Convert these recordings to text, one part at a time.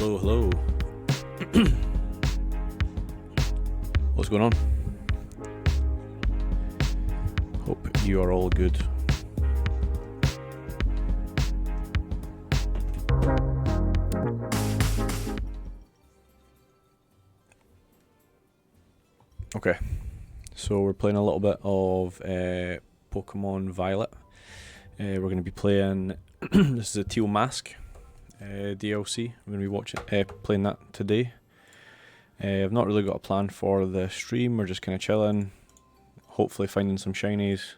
Hello, hello. What's going on? Hope you are all good. Okay, so we're playing a little bit of Pokemon Violet. We're going to be playing, this is a Teal Mask DLC. We're going to be playing that today. I've not really got a plan for the stream. We're just kind of chilling, hopefully finding some shinies,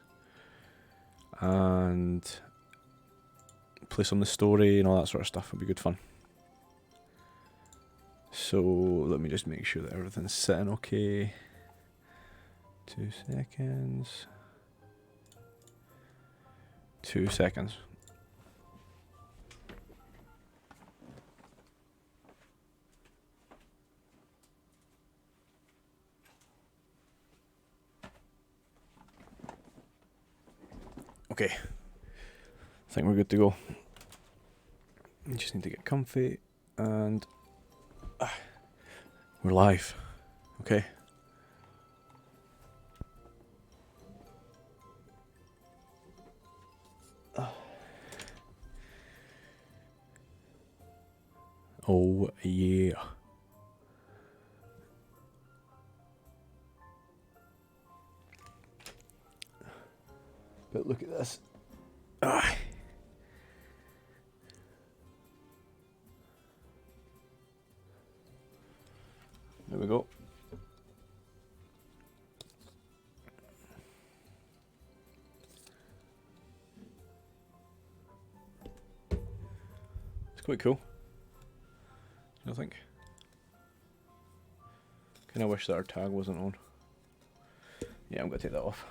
and play some of the story and all that sort of stuff. It'll be good fun. So let me just make sure that everything's sitting okay. 2 seconds. 2 seconds. Okay, I think we're good to go. We just need to get comfy and we're live. Okay. Oh yeah. But look at this. Ah. There we go. It's quite cool. I think. Kinda wish that our tag wasn't on. Yeah, I'm gonna take that off.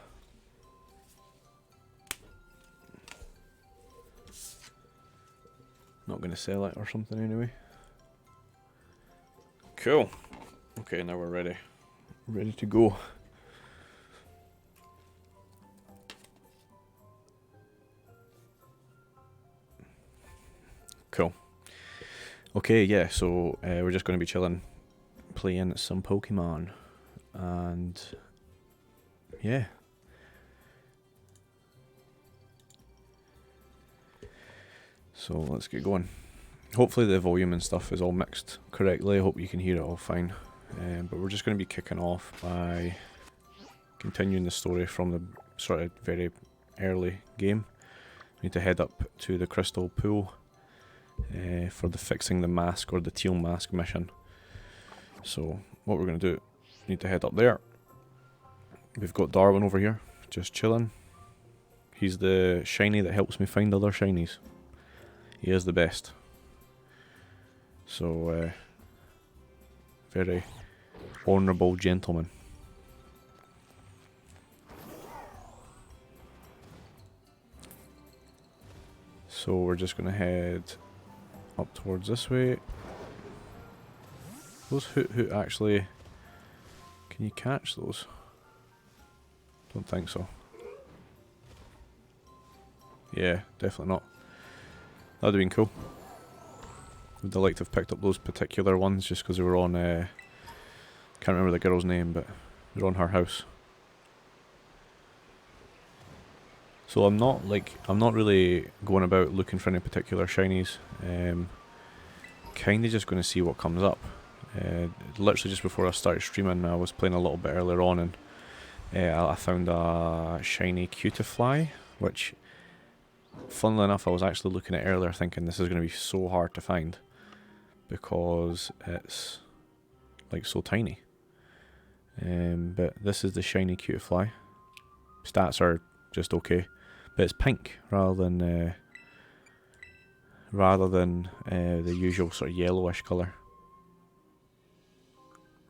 Not gonna sell it or something anyway. Cool. Okay, now we're ready. Ready to go. Cool. Okay, yeah, so we're just going to be chilling, playing some Pokemon, and yeah. So let's get going. Hopefully the volume and stuff is all mixed correctly. I hope you can hear it all fine. But we're just going to be kicking off by continuing the story from the sort of very early game. We need to head up to the Crystal Pool for the fixing the mask or the Teal Mask mission. So what we're going to do, we need to head up there. We've got Darwin over here, just chilling. He's the shiny that helps me find other shinies. He is the best. So very honourable gentleman. So we're just going to head up towards this way. Those Hoot actually, can you catch those? Don't think so. Yeah, definitely not. That'd have been cool. Would have liked to have picked up those particular ones just because they were on, can't remember the girl's name, but they're on her house. So I'm not really going about looking for any particular shinies. Kinda just going to see what comes up. Literally just before I started streaming, I was playing a little bit earlier on, and I found a shiny Cutifly, which, funnily enough, I was actually looking at earlier thinking this is going to be so hard to find because it's like so tiny. But this is the shiny Cutifly. Stats are just okay, but it's pink rather than the usual sort of yellowish colour.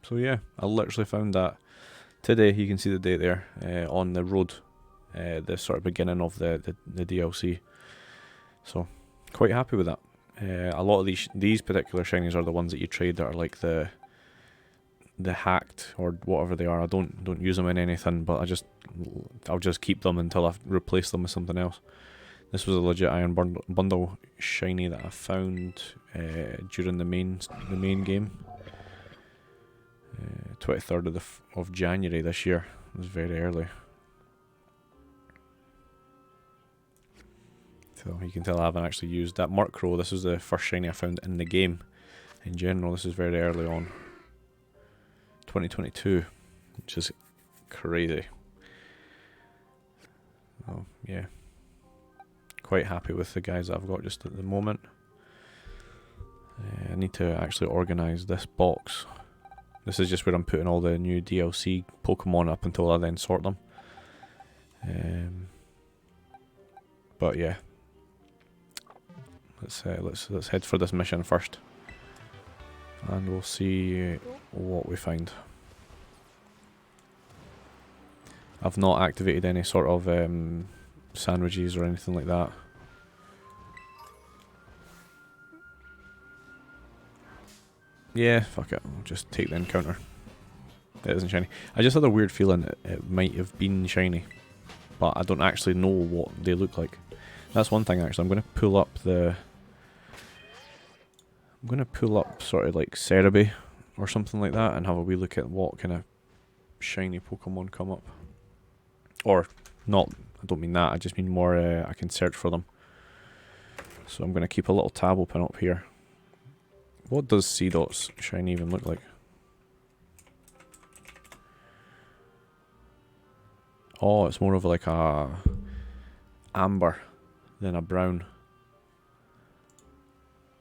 So yeah, I literally found that today. You can see the date there on the road, the sort of beginning of the DLC. So quite happy with that. A lot of these particular shinies are the ones that you trade that are like the hacked or whatever they are. I don't use them in anything, but I'll just keep them until I replace them with something else. This was a legit Iron Bundle shiny that I found during the main game. 23rd of January this year. It was very early. So you can tell I haven't actually used that Murkrow. This is the first shiny I found in the game. In general, this is very early on. 2022, which is crazy. Oh, yeah. Quite happy with the guys that I've got just at the moment. I need to actually organise this box. This is just where I'm putting all the new DLC Pokemon up until I then sort them. But yeah, let's head for this mission first, and we'll see what we find. I've not activated any sort of sandwiches or anything like that. Yeah, fuck it. I'll just take the encounter. It isn't shiny. I just had a weird feeling it might have been shiny, but I don't actually know what they look like. That's one thing actually. I'm going to pull up sort of like Cerebi or something like that and have a wee look at what kind of shiny Pokemon come up. Or not, I don't mean that, I just mean more I can search for them. So I'm going to keep a little tab open up here. What does Seedot's shiny even look like? Oh, it's more of like a amber than a brown.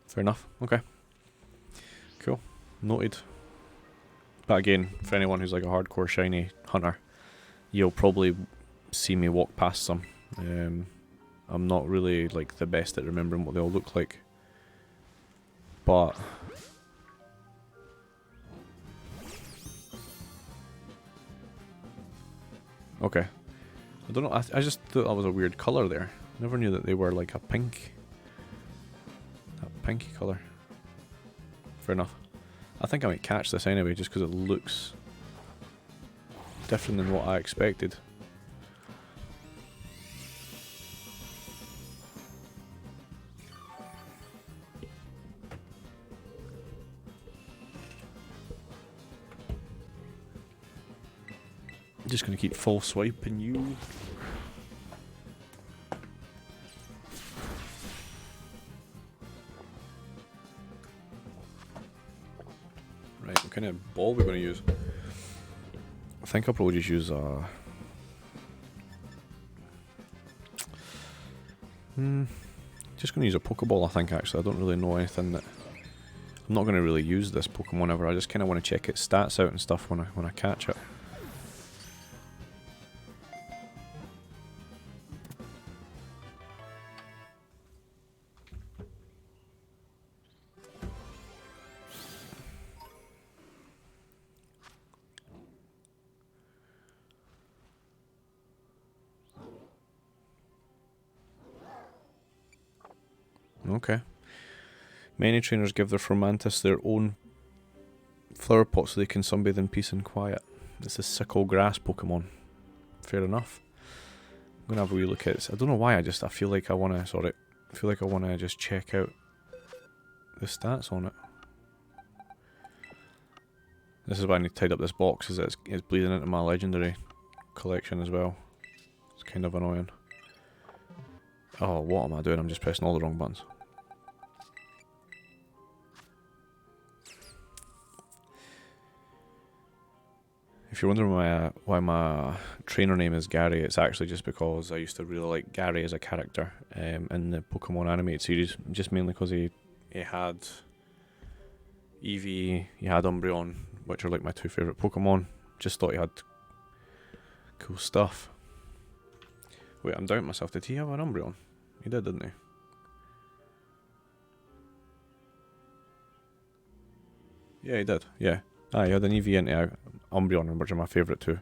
Fair enough, okay. Cool, noted. But again, for anyone who's like a hardcore shiny hunter, you'll probably see me walk past some. I'm not really like the best at remembering what they all look like. But okay. I don't know, I just thought that was a weird colour there. Never knew that they were like a pink. That pinky colour. Fair enough. I think I might catch this anyway just because it looks different than what I expected. Just gonna keep full swiping you. Right, what kind of ball we're gonna use? I think I'll probably just use just gonna use a Pokeball, I think actually. I don't really know anything that I'm not gonna really use this Pokemon ever. I just kinda wanna check its stats out and stuff when I catch it. Okay. Many trainers give their Formantis their own flower pot so they can sunbathe in peace and quiet. It's a sickle grass Pokemon. Fair enough. I'm gonna have a wee look at it. I don't know why, I feel like I wanna just check out the stats on it. This is why I need to tidy up this box, is it's bleeding into my legendary collection as well. It's kind of annoying. Oh, what am I doing? I'm just pressing all the wrong buttons. If you're wondering why my trainer name is Gary, it's actually just because I used to really like Gary as a character in the Pokemon animated series, just mainly because he had Eevee, he had Umbreon, which are like my two favourite Pokemon. Just thought he had cool stuff. Wait, I'm doubting myself. Did he have an Umbreon? He did, didn't he? Yeah, he did. Yeah. Ah, he had an Eevee and Umbreon, which are my favourite too.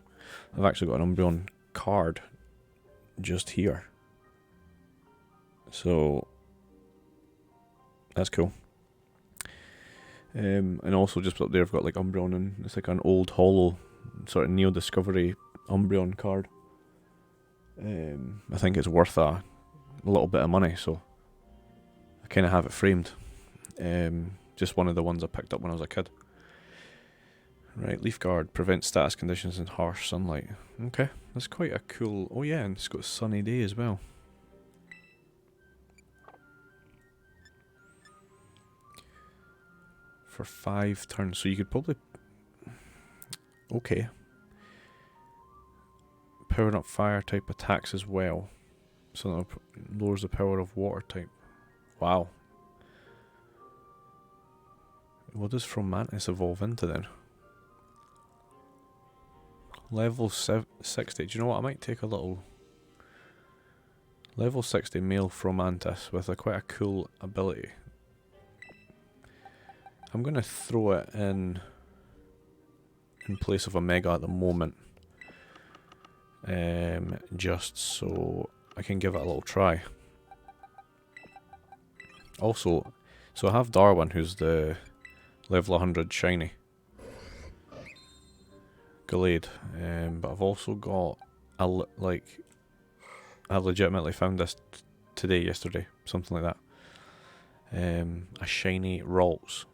I've actually got an Umbreon card just here. So that's cool. And also just up there I've got like Umbreon, and it's like an old hollow sort of Neo Discovery Umbreon card. I think it's worth a a little bit of money, so I kind of have it framed. Just one of the ones I picked up when I was a kid. Right, Leaf Guard prevents status conditions in harsh sunlight. Okay, that's quite a cool... Oh yeah, and it's got a sunny day as well. For 5 turns, so you could probably... Okay. Powering up fire type attacks as well. So that lowers the power of water type. Wow. What does Fromantis evolve into then? Level 60. Do you know what? I might take a little... Level 60 male Fromantis with quite a cool ability. I'm going to throw it in place of a Mega at the moment. Just so I can give it a little try. Also, so I have Darwin, who's the level 100 shiny Gallade, but I've also got I legitimately found this yesterday, something like that. A shiny Ralts,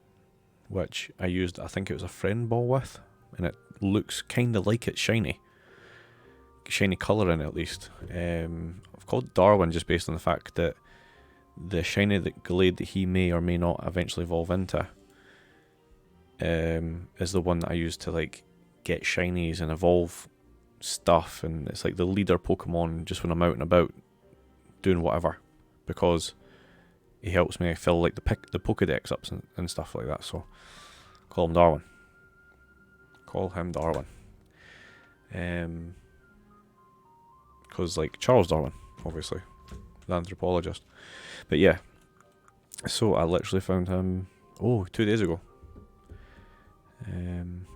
which I used, I think it was a friend ball with, and it looks kind of like it's shiny colour in it at least. I've called Darwin just based on the fact that the shiny Gallade that he may or may not eventually evolve into is the one that I use to like get shinies and evolve stuff, and it's like the leader Pokemon just when I'm out and about doing whatever, because he helps me fill like the Pokedex up and stuff like that. So call him Darwin. Call him Darwin. Because like Charles Darwin, obviously, the anthropologist. But yeah, so I literally found him 2 days ago.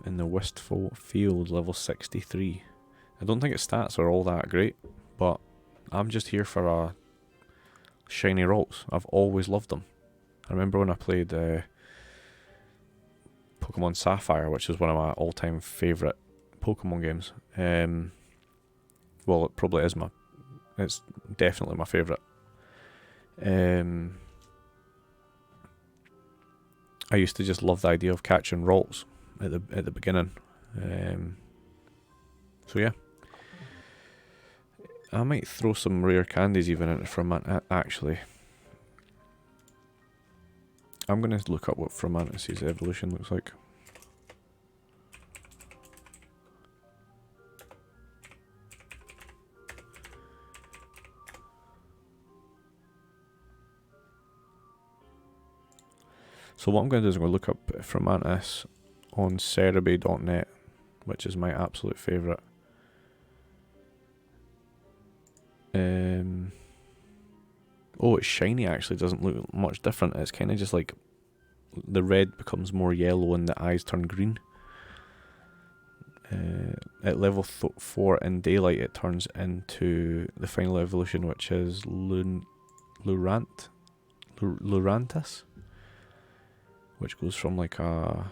In the Wistful Field, level 63. I don't think its stats are all that great, but I'm just here for a shiny Ralts. I've always loved them. I remember when I played Pokemon Sapphire, which is one of my all-time favourite Pokemon games. Well, it probably is it's definitely my favourite. I used to just love the idea of catching Ralts at the beginning. So yeah, I might throw some rare candies even in it from actually. I'm gonna look up what Fromantis' evolution looks like. So what I'm going to do is I'm going to look up Fromantis on Cerebi.net, which is my absolute favourite. Oh, it's shiny actually, doesn't look much different. It's kind of just like the red becomes more yellow and the eyes turn green. At level 4 in daylight it turns into the final evolution, which is Lurantis, which goes from like a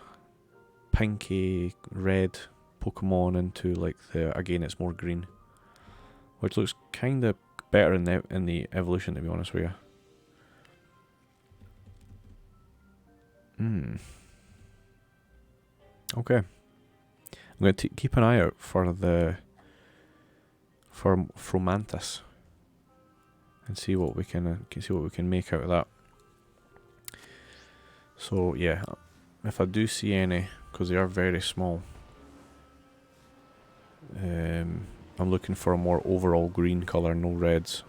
pinky red Pokemon into like again it's more green, which looks kind of better in the evolution, to be honest with you. Okay, I'm going to keep an eye out for Fromantis and see what we can make out of that. So yeah, if I do see any, because they are very small, I'm looking for a more overall green colour, no reds.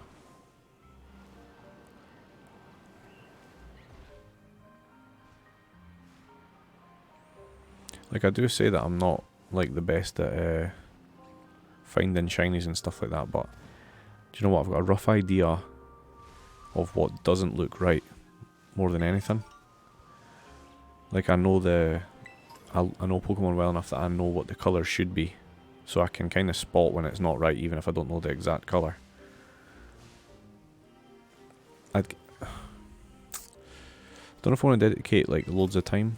Like, I do say that I'm not like the best at finding shinies and stuff like that, but do you know what? I've got a rough idea of what doesn't look right more than anything. Like, I know Pokemon well enough that I know what the colour should be, so I can kind of spot when it's not right, even if I don't know the exact colour. I don't know if I want to dedicate like loads of time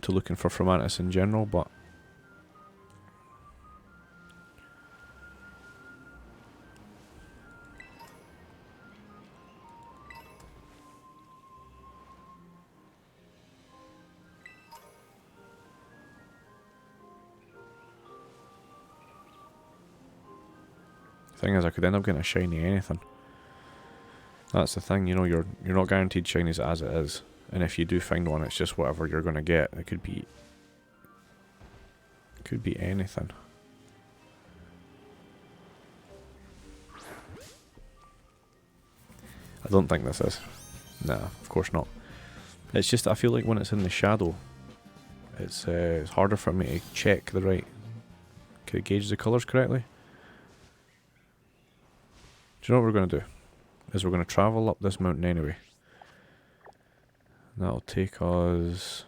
to looking for Fromantis in general, but Thing is, I could end up getting a shiny anything. That's the thing, you know, you're not guaranteed shinies as it is. And if you do find one, it's just whatever you're gonna get. It could be anything. I don't think this is. Nah, of course not. It's just, I feel like when it's in the shadow, it's harder for me to check the right. Can it gauge the colours correctly? Do you know what we're going to do? Is we're going to travel up this mountain anyway. That'll take us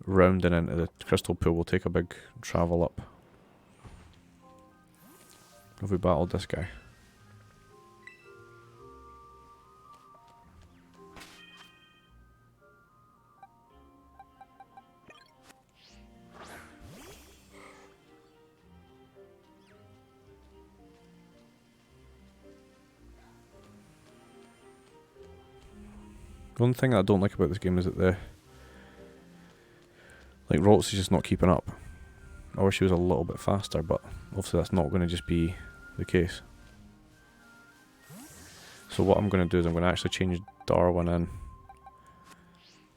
round and into the crystal pool. We'll take a big travel up. Have we battled this guy? One thing I don't like about this game is that Roltz is just not keeping up. I wish he was a little bit faster, but obviously that's not going to just be the case. So what I'm going to do is I'm going to actually change Darwin in,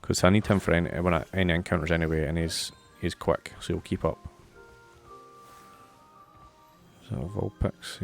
because I need him for any encounters anyway, and he's quick, so he'll keep up. So Vulpix.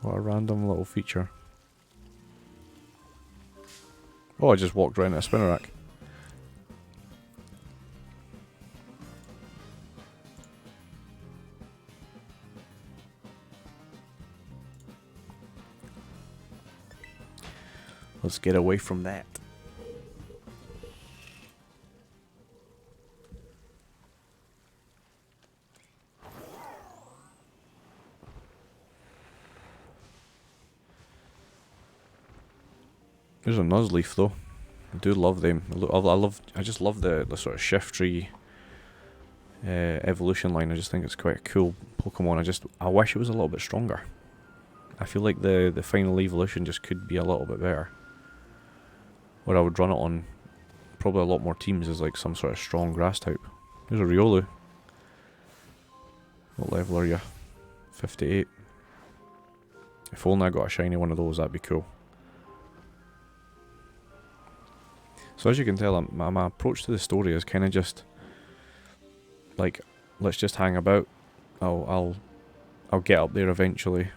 What a random little feature. Oh, I just walked right into a Spinnerack. Let's get away from that. There's a Nuzleaf though. I do love them. I just love the sort of shift tree evolution line. I just think it's quite a cool Pokemon. I wish it was a little bit stronger. I feel like the final evolution just could be a little bit better. Or I would run it on probably a lot more teams as like some sort of strong grass type. There's a Riolu. What level are you? 58. If only I got a shiny one of those, that'd be cool. So as you can tell, my approach to the story is kind of just like, let's just hang about. I'll get up there eventually.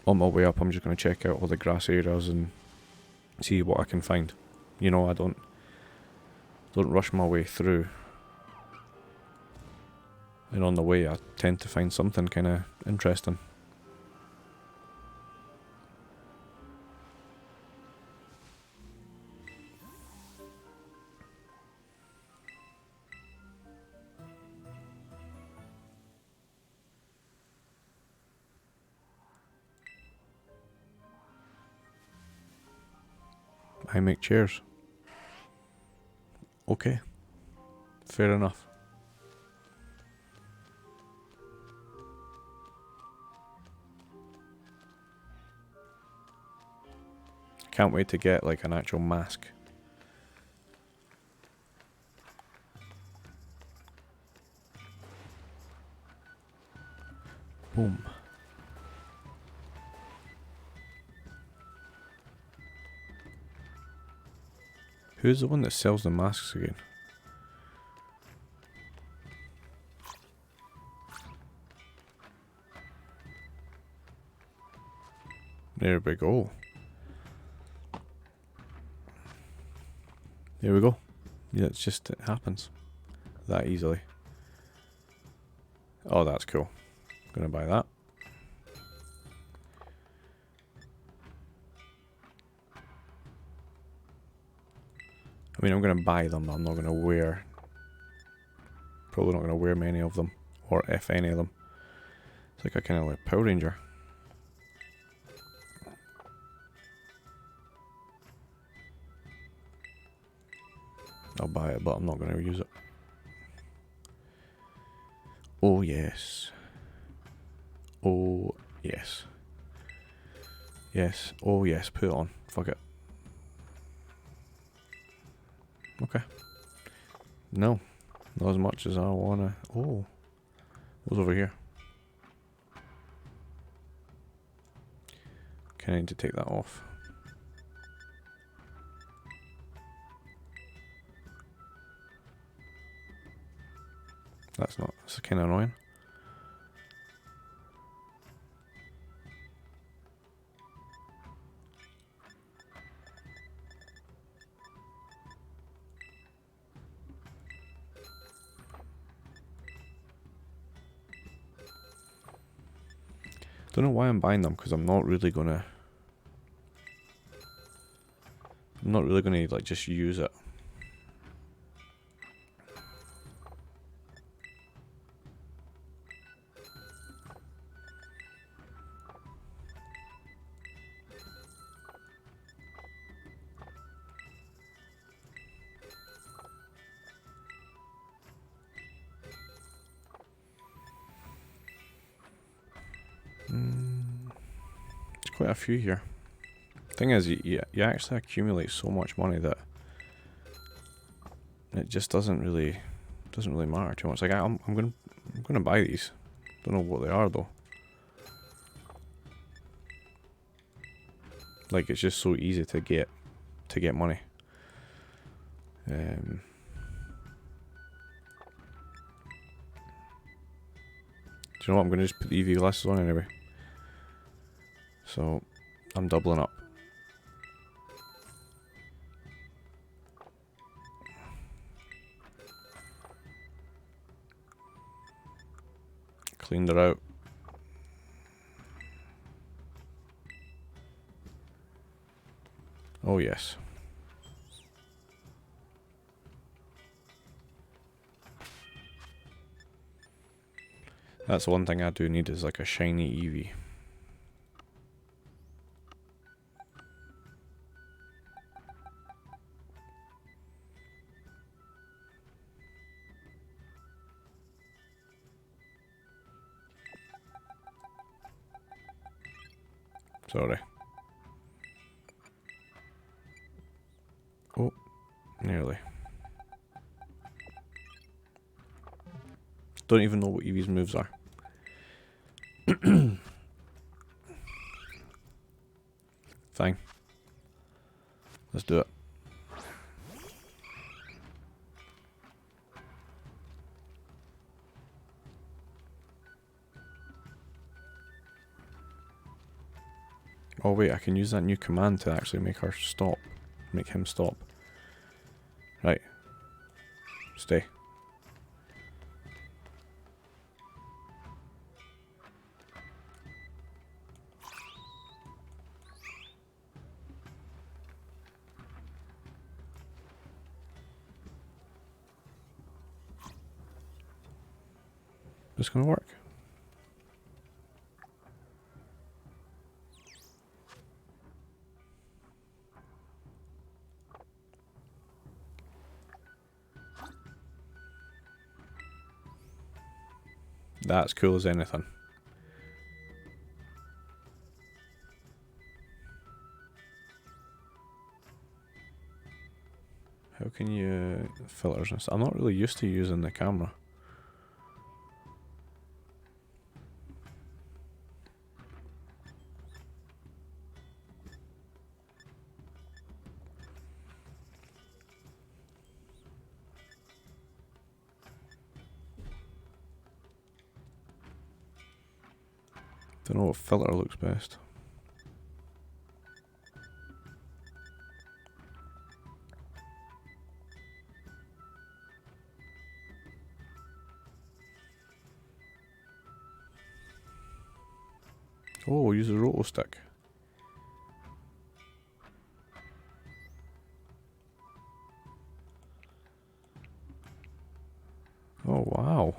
On my way up, I'm just going to check out all the grass areas and see what I can find. You know, I don't rush my way through. And on the way, I tend to find something kind of interesting. I make chairs. Okay. Fair enough. Can't wait to get like an actual mask. Boom. Who's the one that sells the masks again? There we go. There we go. Yeah, it happens that easily. Oh, that's cool. Gonna buy that. I mean, I'm going to buy them, I'm not going to wear... Probably not going to wear many of them, or if any of them. It's like a kind of like Power Ranger. I'll buy it, but I'm not going to use it. Oh yes. Oh yes. Yes. Oh yes, put it on. Fuck it. Okay. No. Not as much as I wanna. Oh. What's over here? Okay, I need to take that off. That's kind of annoying. Don't know why I'm buying them, because I'm not really gonna like just use it. There's quite a few here. Thing is, you actually accumulate so much money that it just doesn't really matter too much. Like I'm gonna buy these. Don't know what they are though. Like it's just so easy to get money. Do you know what? I'm gonna just put the EV glasses on anyway. So I'm doubling up. Cleaned it out. Oh yes. That's one thing I do need is like a shiny Eevee. Sorry. Oh, nearly. Don't even know what Eevee's moves are. Fine. Let's do it. Oh wait, I can use that new command to actually make her stop. Make him stop. Right. Stay. It's gonna work. That's cool as anything. How can you filters and stuff? I'm not really used to using the camera. Don't know what filter looks best. Oh, we'll use a roto stick. Oh wow.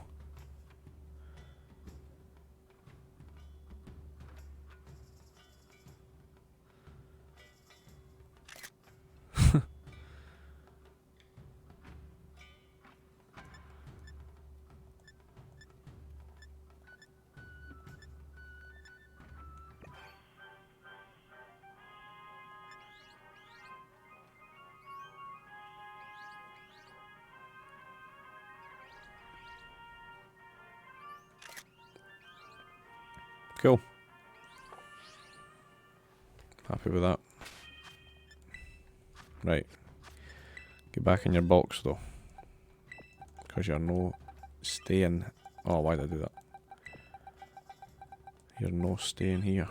Cool. Happy with that. Right. Get back in your box though. Because you're no staying. Oh, why did I do that? You're no staying here.